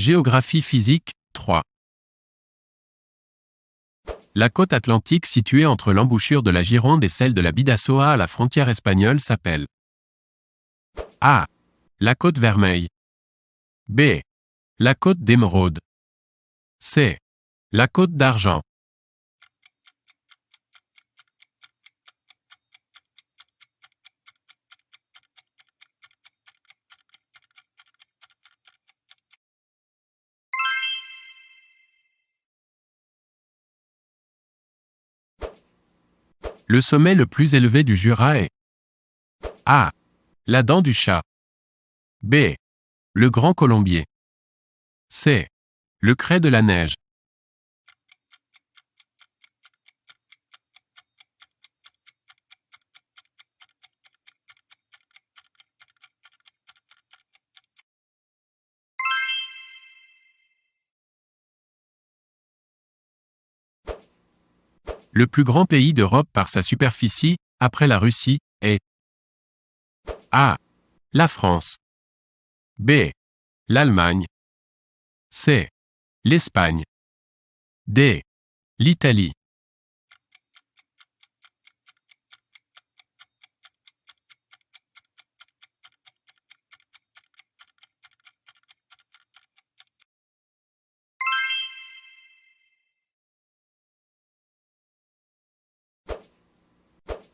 Géographie physique, 3. La côte atlantique située entre l'embouchure de la Gironde et celle de la Bidassoa à la frontière espagnole s'appelle A. La côte Vermeille. B. La côte d'Émeraude. C. La côte d'Argent. Le sommet le plus élevé du Jura est A. La dent du chat. B. Le Grand Colombier. C. Le Crêt de la Neige. Le plus grand pays d'Europe par sa superficie, après la Russie, est A. La France. B. L'Allemagne. C. L'Espagne. D. L'Italie.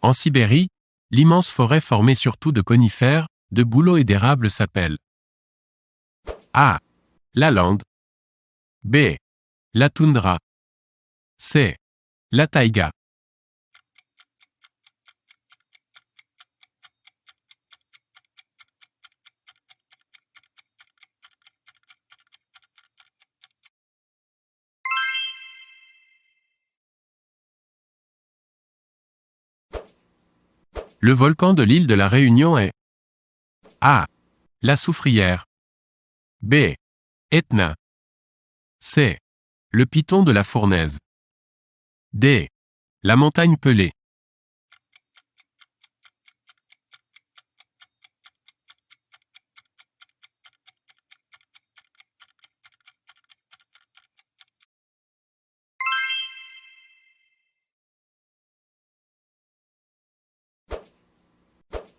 En Sibérie, l'immense forêt formée surtout de conifères, de bouleaux et d'érables s'appelle A. La lande. B. La toundra. C. La taïga. Le volcan de l'île de la Réunion est A. La Soufrière. B. Etna. C. Le Piton de la Fournaise. D. La montagne Pelée.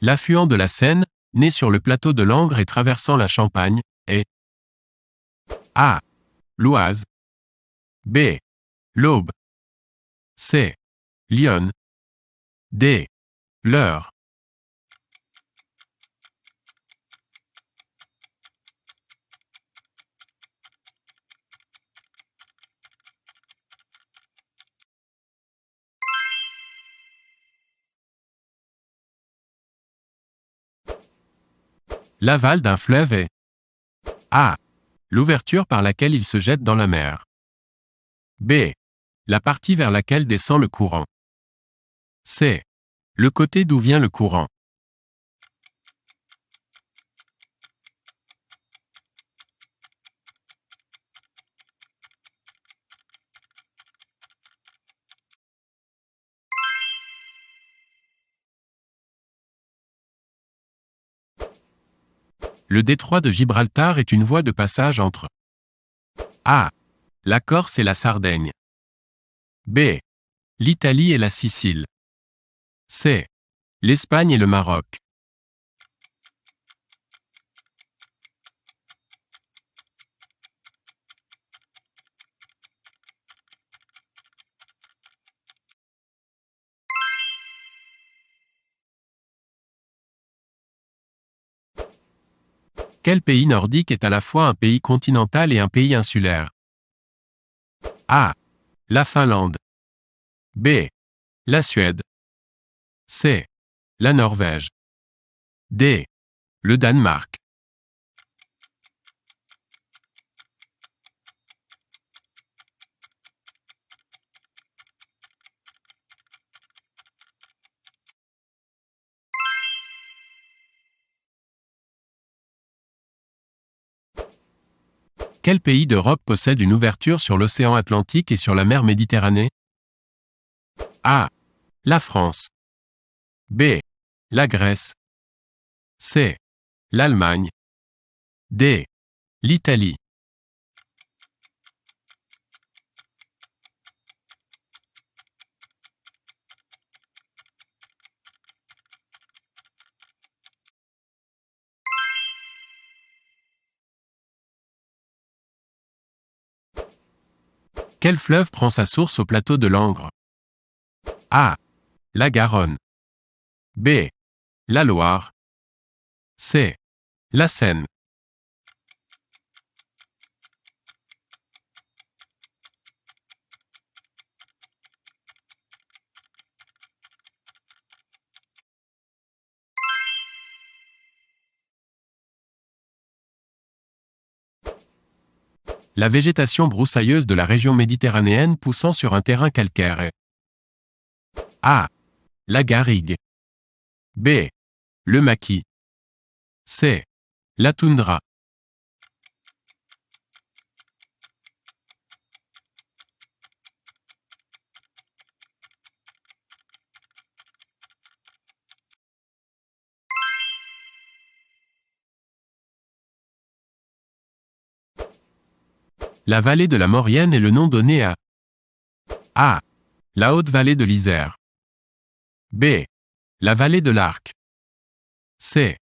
L'affluent de la Seine, né sur le plateau de Langres et traversant la Champagne, est A. L'Oise. B. L'Aube. C. l'Yonne. D. l'Eure. L'aval d'un fleuve est A. L'ouverture par laquelle il se jette dans la mer. B. La partie vers laquelle descend le courant. C. Le côté d'où vient le courant. Le détroit de Gibraltar est une voie de passage entre A. La Corse et la Sardaigne. B. L'Italie et la Sicile. C. L'Espagne et le Maroc. Quel pays nordique est à la fois un pays continental et un pays insulaire? A. La Finlande. B. La Suède. C. La Norvège. D. Le Danemark. Quel pays d'Europe possède une ouverture sur l'océan Atlantique et sur la mer Méditerranée? A. La France. B. La Grèce. C. L'Allemagne. D. L'Italie. Quel fleuve prend sa source au plateau de Langres? A. La Garonne. B. La Loire. C. La Seine. La végétation broussailleuse de la région méditerranéenne poussant sur un terrain calcaire est A. La garrigue. B. Le maquis. C. La toundra. La vallée de la Maurienne est le nom donné à A. La haute vallée de l'Isère. B. La vallée de l'Arc. C.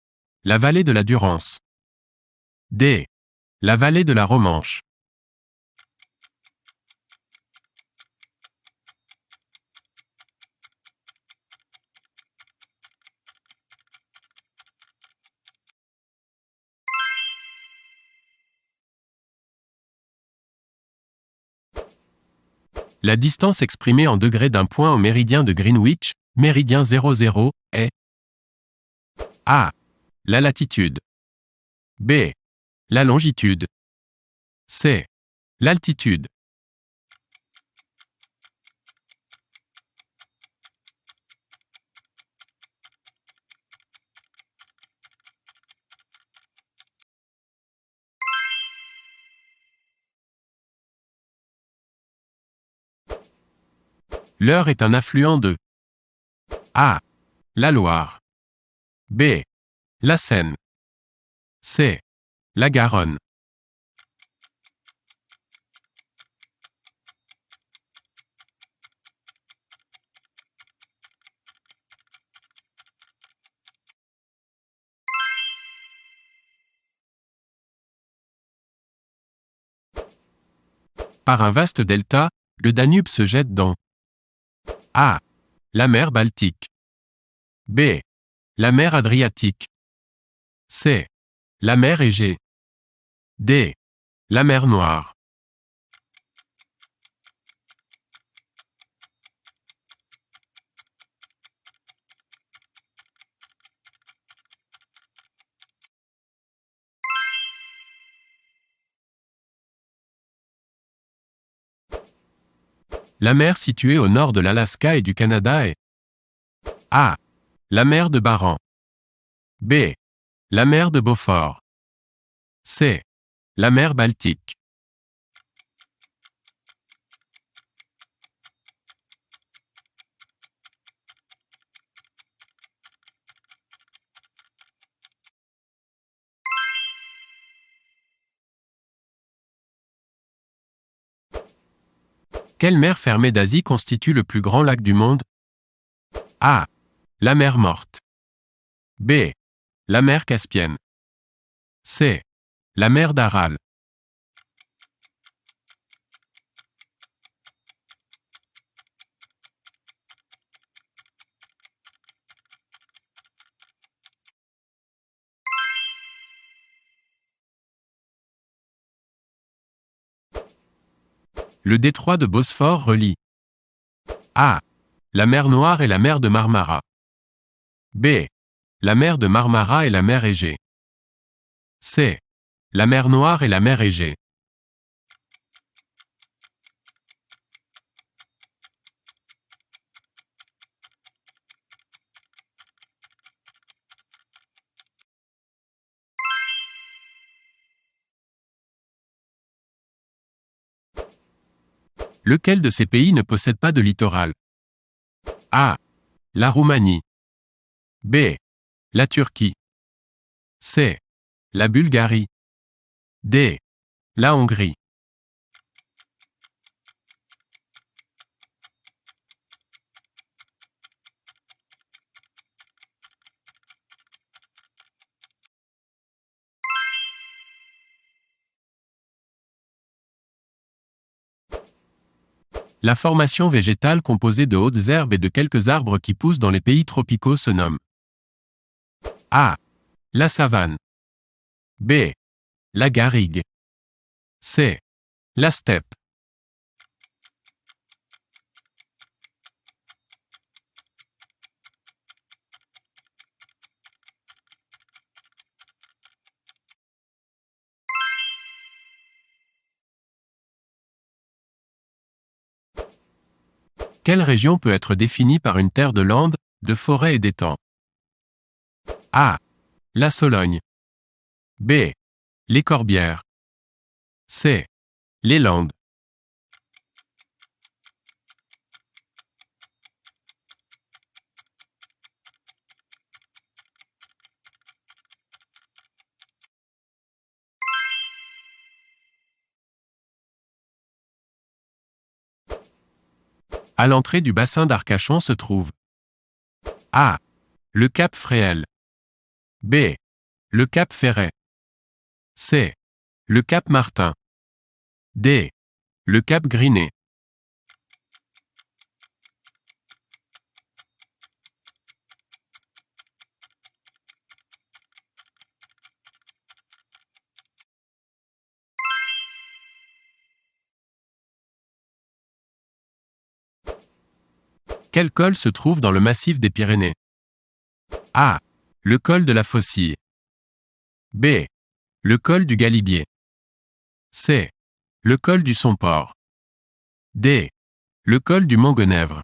La vallée de la Durance. D. La vallée de la Romanche. La distance exprimée en degrés d'un point au méridien de Greenwich, méridien 00, est A. La latitude. B. La longitude. C. L'altitude. L'Eure est un affluent de A. La Loire. B. La Seine. C. La Garonne. Par un vaste delta, le Danube se jette dans A. La mer Baltique. B. La mer Adriatique. C. La mer Égée. D. La mer Noire. La mer située au nord de l'Alaska et du Canada est A. La mer de Barents. B. La mer de Beaufort. C. La mer Baltique. Quelle mer fermée d'Asie constitue le plus grand lac du monde? A. La mer Morte. B. La mer Caspienne. C. La mer d'Aral. Le détroit de Bosphore relie A. La mer Noire et la mer de Marmara. B. La mer de Marmara et la mer Égée. C. La mer Noire et la mer Égée. Lequel de ces pays ne possède pas de littoral? A. La Roumanie. B. La Turquie. C. La Bulgarie. D. La Hongrie. La formation végétale composée de hautes herbes et de quelques arbres qui poussent dans les pays tropicaux se nomme A. La savane. B. La garrigue. C. La steppe. Quelle région peut être définie par une terre de landes, de forêts et d'étangs? A. La Sologne. B. Les Corbières. C. Les Landes. À l'entrée du bassin d'Arcachon se trouve A. Le cap Fréhel. B. Le cap Ferret. C. Le cap Martin. D. Le cap Grinet. Quel col se trouve dans le massif des Pyrénées? A. Le col de la Faucille. B. Le col du Galibier. C. Le col du Somport. D. Le col du Montgenèvre.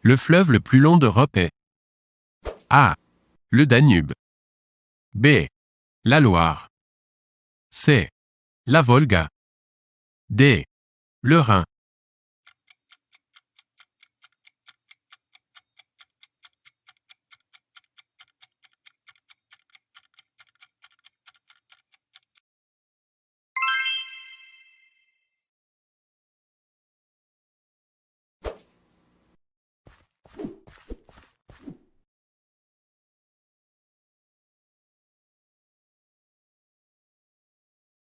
Le fleuve le plus long d'Europe est A. Le Danube. B. La Loire. C. La Volga. D. Le Rhin.